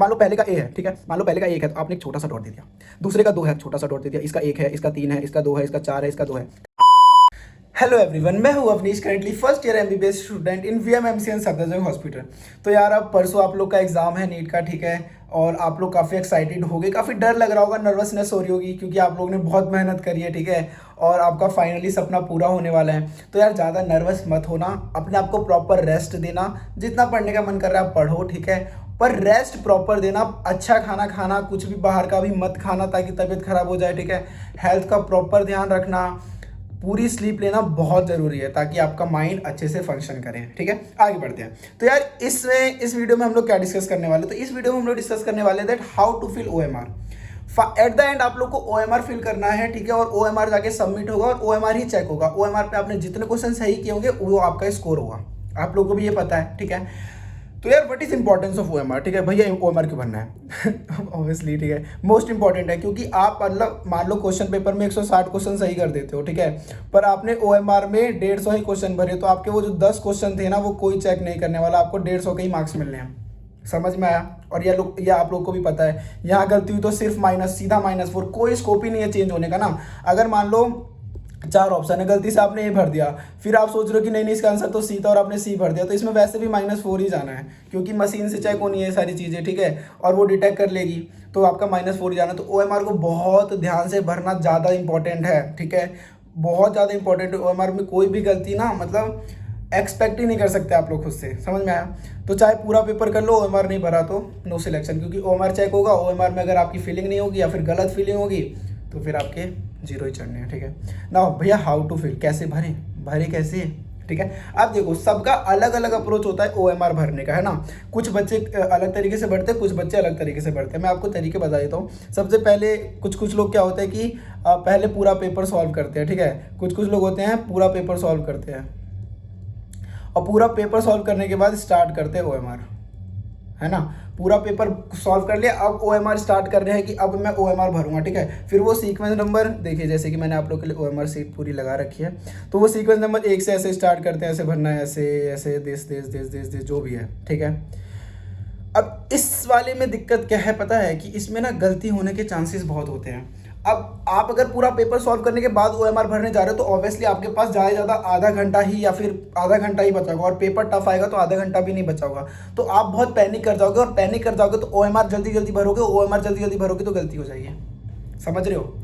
मान लो पहले का ए है, ठीक है, मान लो पहले का एक है तो आपने एक छोटा सा डॉट दे दिया, दूसरे का 2 है, छोटा सा डॉट दे दिया, इसका 1 है, इसका 3 है, इसका 2 है, इसका 4 है, इसका 2 है। हेलो एवरीवन, मैं हूं Avneesh, currently first year MBBS student in VMMC and Safdarjung hospital. तो यार अब परसों आप लोग का एग्जाम है नीट का, ठीक है, और आप लोग काफ़ी एक्साइटेड हो गए, काफ़ी डर लग रहा होगा, नर्वसनेस हो रही होगी क्योंकि आप लोगों ने बहुत मेहनत करी है, ठीक है, और आपका फाइनली सपना पूरा होने वाला है। तो यार ज़्यादा नर्वस मत होना, अपने आप को प्रॉपर रेस्ट देना, जितना पढ़ने का मन कर रहा है पढ़ो, ठीक है, पर रेस्ट प्रॉपर देना, अच्छा खाना खाना, कुछ भी बाहर का भी मत खाना ताकि तबीयत खराब हो जाए, ठीक है, हेल्थ का प्रॉपर ध्यान रखना, पूरी स्लीप लेना बहुत ज़रूरी है ताकि आपका माइंड अच्छे से फंक्शन करे, ठीक है। आगे बढ़ते हैं। तो यार इस वीडियो में हम लोग क्या डिस्कस करने वाले, तो इस वीडियो में हम लोग डिस्कस करने वाले that how to fill OMR। At the end आप लोग को OMR फिल करना है, ठीक है, और OMR जाके सबमिट होगा और OMR ही चेक होगा। OMR पे आपने जितने क्वेश्चन सही किए होंगे वो आपका स्कोर होगा, आप लोगों को भी ये पता है, ठीक है। तो यार what is importance of OMR, ठीक है, भैया OMR क्यों भरना है ऑब्वियसली, ठीक है, मोस्ट इंपॉर्टेंट है क्योंकि आप मतलब मान लो क्वेश्चन पेपर में 160 क्वेश्चन सही कर देते हो, ठीक है, पर आपने OMR में 150 ही क्वेश्चन भरे, तो आपके वो जो 10 क्वेश्चन थे ना वो कोई चेक नहीं करने वाला, आपको 150 के ही मार्क्स मिलने हैं। समझ में आया? और ये आप लोग को भी पता है, यहाँ गलती हुई तो सिर्फ माइनस, सीधा -4, कोई स्कोप ही नहीं है चेंज होने का ना। अगर मान लो 4 ऑप्शन है, गलती से आपने ए भर दिया, फिर आप सोच रहे हो कि नहीं इसका आंसर तो सी था और आपने सी भर दिया, तो इसमें वैसे भी -4 ही जाना है क्योंकि मशीन से चेक होनी है सारी चीज़ें, ठीक है, और वो डिटेक्ट कर लेगी, तो आपका -4 ही जाना। तो OMR को बहुत ध्यान से भरना ज़्यादा इंपॉर्टेंट है, ठीक है, बहुत ज़्यादा इंपॉर्टेंट है। OMR में कोई भी गलती ना मतलब एक्सपेक्ट ही नहीं कर सकते आप लोग खुद से, समझ में आया? तो चाहे पूरा पेपर कर लो, OMR नहीं भरा तो नो सिलेक्शन, क्योंकि OMR चेक होगा, OMR में अगर आपकी फीलिंग नहीं होगी या फिर गलत फीलिंग होगी तो फिर आपके 0 ही चढ़ने हैं, ठीक है ना। भैया हाउ टू फिल, कैसे भरे कैसे, ठीक है। अब देखो सबका अलग अलग अप्रोच होता है OMR भरने का, है ना। कुछ बच्चे अलग तरीके से भरते हैं, कुछ बच्चे अलग तरीके से भरते हैं। मैं आपको तरीके बता देता हूँ। सबसे पहले कुछ लोग क्या होता है कि पहले पूरा पेपर सॉल्व करते हैं, ठीक है, कुछ लोग होते हैं पूरा पेपर सॉल्व करते हैं और पूरा पेपर सॉल्व करने के बाद स्टार्ट करते हैं OMR, है ना। पूरा पेपर सॉल्व कर लिया, अब OMR स्टार्ट कर रहे हैं कि अब मैं OMR भरूंगा, ठीक है। फिर वो सीक्वेंस नंबर देखिए, जैसे कि मैंने आप लोग के लिए OMR सीट पूरी लगा रखी है, तो वो सीक्वेंस नंबर 1 से ऐसे स्टार्ट करते हैं, ऐसे भरना है, ऐसे देश जो भी है, ठीक है। अब इस वाले में दिक्कत क्या है पता है कि इसमें ना गलती होने के चांसेस बहुत होते हैं। अब आप अगर पूरा पेपर सॉल्व करने के बाद OMR भरने जा रहे हो तो ऑब्वियसली आपके पास ज़्यादा आधा घंटा ही या फिर आधा घंटा ही बचा होगा, और पेपर टफ आएगा तो आधा घंटा भी नहीं बचा होगा, तो आप बहुत पैनिक कर जाओगे, और पैनिक कर जाओगे तो OMR जल्दी भरोगे, OMR जल्दी भरोगे तो गलती हो जाएगी, समझ रहे हो।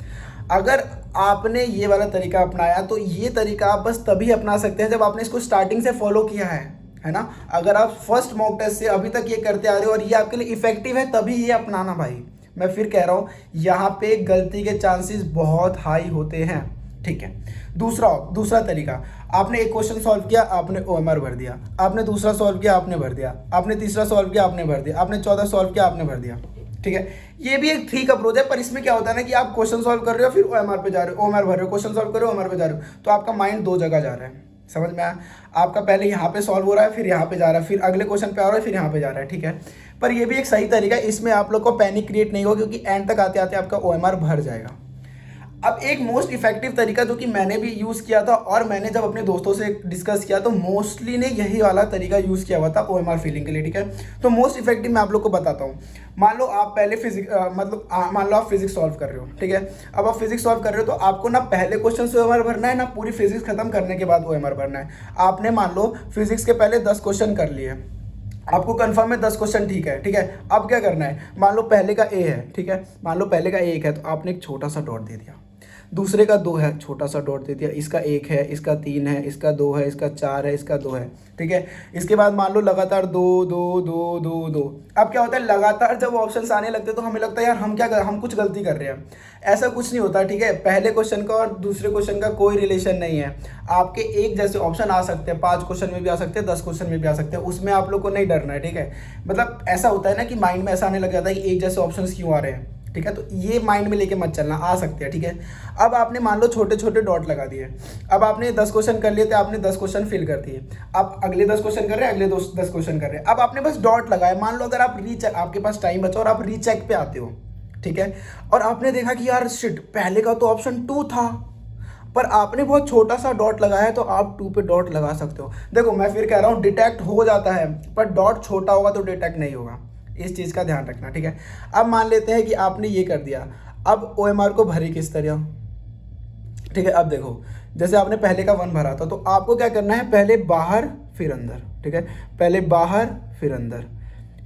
अगर आपने ये वाला तरीका अपनाया तो ये तरीका आप बस तभी अपना सकते हैं जब आपने इसको स्टार्टिंग से फॉलो किया है ना। अगर आप फर्स्ट मॉक टेस्ट से अभी तक ये करते आ रहे हो और ये आपके लिए इफेक्टिव है तभी ये अपनाना भाई। मैं फिर कह रहा हूँ, यहाँ पे गलती के चांसेस बहुत हाई होते हैं, ठीक है। दूसरा तरीका, आपने एक क्वेश्चन सॉल्व किया, आपने OMR भर दिया, आपने दूसरा सॉल्व किया, आपने भर दिया, आपने तीसरा सॉल्व किया, आपने भर दिया, आपने 14 सॉल्व किया, आपने भर दिया, ठीक है। ये भी एक ठीक अप्रोच है, पर इसमें क्या होता है ना कि आप क्वेश्चन सॉल्व कर रहे हो फिर OMR पे जा रहे हो, OMR भर रहे हो, क्वेश्चन सॉल्व कर रहे हो, OMR पे जा रहे हो, तो आपका माइंड 2 जगह जा रहा है, समझ में आया। आपका पहले यहाँ पे सॉल्व हो रहा है, फिर यहाँ पे जा रहा है, फिर अगले क्वेश्चन पे आ रहा है, फिर यहाँ पे जा रहा है, ठीक है। पर ये भी एक सही तरीका है, इसमें आप लोग को पैनिक क्रिएट नहीं होगा क्योंकि एंड तक आते आते आपका OMR भर जाएगा। अब एक मोस्ट इफेक्टिव तरीका जो कि मैंने भी यूज़ किया था और मैंने जब अपने दोस्तों से डिस्कस किया तो मोस्टली ने यही वाला तरीका यूज़ किया हुआ था OMR फिलिंग के लिए, ठीक है। तो मोस्ट इफेक्टिव मैं आप लोग को बताता हूँ। मान लो आप पहले मान लो आप फिजिक्स सॉल्व कर रहे हो, ठीक है। अब आप फिजिक्स सॉल्व कर रहे हो तो आपको ना पहले क्वेश्चन से OMR भरना है, ना पूरी फिजिक्स खत्म करने के बाद OMR भरना है। आपने मान लो फिजिक्स के पहले 10 क्वेश्चन कर लिए, आपको कंफर्म है 10 क्वेश्चन ठीक है, ठीक है। अब क्या करना है, मान लो पहले का ए है, ठीक है, मान लो पहले का 1 है तो आपने एक छोटा सा डॉट दे दिया, दूसरे का 2 है, छोटा सा डॉट दे दिया, इसका 1 है, इसका 3 है, इसका 2 है, इसका 4 है, इसका 2 है, ठीक है। इसके बाद मान लो लगातार 2 2 2 2 2। अब क्या होता है, लगातार जब ऑप्शंस आने लगते हैं तो हमें लगता है यार हम कुछ गलती कर रहे हैं। ऐसा कुछ नहीं होता, ठीक है। पहले क्वेश्चन का और दूसरे क्वेश्चन का कोई रिलेशन नहीं है। आपके एक जैसे ऑप्शन आ सकते हैं, 5 क्वेश्चन में भी आ सकते हैं, 10 क्वेश्चन में भी आ सकते हैं, उसमें आप लोग को नहीं डरना है, ठीक है। मतलब ऐसा होता है ना कि माइंड में ऐसा आने लग जाता है कि एक जैसे ऑप्शन क्यों आ रहे हैं, ठीक है। तो ये माइंड में लेके मत चलना, आ सकते हैं, ठीक है। अब आपने मान लो छोटे छोटे डॉट लगा दिए, अब आपने 10 क्वेश्चन कर लिए थे, आपने 10 क्वेश्चन फिल कर दिए, अब अगले 10 क्वेश्चन कर रहे हैं, अगले 10 क्वेश्चन कर रहे हैं, अब आपने बस डॉट लगाया। मान लो अगर आप आपके पास टाइम बचा और आप रीचेक पे आते हो, ठीक है, और आपने देखा कि यार शिट, पहले का तो ऑप्शन 2 था पर आपने बहुत छोटा सा डॉट लगाया है, तो आप 2 पे डॉट लगा सकते हो। देखो मैं फिर कह रहा हूँ, डिटेक्ट हो जाता है पर डॉट छोटा होगा तो डिटेक्ट नहीं होगा। इस चीज़ का ध्यान रखना, ठीक है। अब मान लेते हैं कि आपने ये कर दिया, अब OMR को भरे किस तरह, ठीक है। अब देखो, जैसे आपने पहले का 1 भरा था, तो आपको क्या करना है, पहले बाहर फिर अंदर, ठीक है। पहले बाहर फिर अंदर,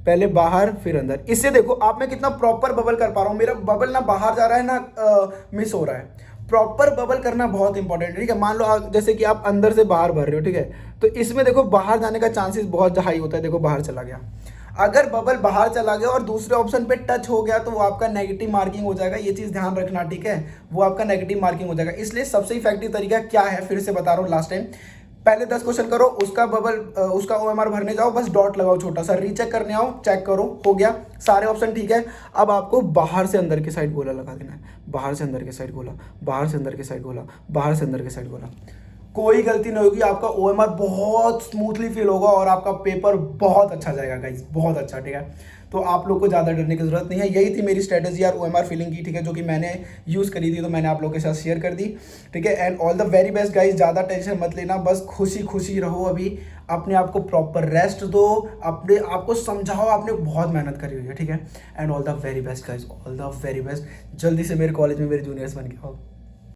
पहले बाहर फिर अंदर। इससे देखो आप मैं कितना प्रॉपर बबल कर पा रहा हूँ, मेरा बबल ना बाहर जा रहा है ना मिस हो रहा है। प्रॉपर बबल करना बहुत इंपॉर्टेंट है, ठीक है। मान लो जैसे कि आप अंदर से बाहर भर रहे हो, ठीक है, तो इसमें देखो बाहर जाने का चांसेस बहुत हाई होता है। देखो बाहर चला गया, अगर बबल बाहर चला गया और दूसरे ऑप्शन पे टच हो गया तो वो आपका नेगेटिव मार्किंग हो जाएगा, ये चीज़ ध्यान रखना, ठीक है। वो आपका नेगेटिव मार्किंग हो जाएगा। इसलिए सबसे इफेक्टिव तरीका क्या है, फिर से बता रहा हूँ लास्ट टाइम, पहले 10 क्वेश्चन करो, उसका बबल उसका OMR भरने जाओ, बस डॉट लगाओ छोटा सा, रीचेक करने आओ, चेक करो, हो गया सारे ऑप्शन ठीक है। अब आपको बाहर से अंदर की साइड गोला लगा देना है, बाहर से अंदर की साइड गोला, बाहर से अंदर की साइड गोला, बाहर से अंदर की साइड गोला। कोई गलती नहीं होगी, आपका OMR बहुत स्मूथली फील होगा और आपका पेपर बहुत अच्छा जाएगा गाइस, बहुत अच्छा, ठीक है। तो आप लोग को ज़्यादा डरने की जरूरत नहीं है। यही थी मेरी स्ट्रेटेजी यार OMR फीलिंग की, ठीक है, जो कि मैंने यूज़ करी थी, तो मैंने आप लोगों के साथ शेयर कर दी, ठीक है। And all the very best guys, ज़्यादा टेंशन मत लेना, बस खुशी खुशी रहो, अभी अपने आप को प्रॉपर रेस्ट दो, अपने आप को समझाओ आपने बहुत मेहनत करी हुई है, ठीक है। And all the very best guys, all the very best. जल्दी से मेरे कॉलेज में मेरे जूनियर्स बन के आओ।